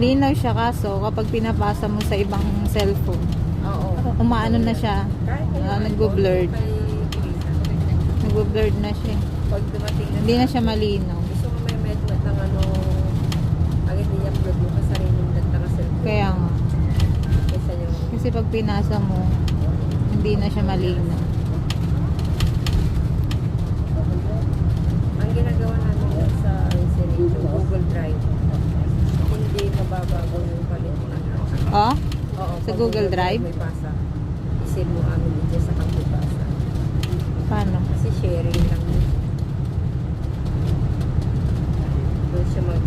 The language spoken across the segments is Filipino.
Malinaw siya kaso kapag pinapasa mo sa ibang cellphone, Oo. umaano na siya. Nagbo-blurred. Nagbo-blurred na siya. Pag dumating na Hindi na siya malinaw. gusto mo may medyo ng ano, agad niya upload mo ka sariling data ka cellphone. Kaya nga. Kaysa yung, Kasi pag pinasa mo, hindi na siya malinaw. ang ginagawa namin yan sa Reserve, yung Google Drive. Hindi mababago yung quality ng Oh? Oo, Sa pag Google Drive? may pasa. Isave mo amin dito sa pagpapasa. Paano? Kasi sharing lang yun. Doon siya mag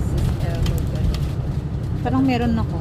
ano. Parang meron ako.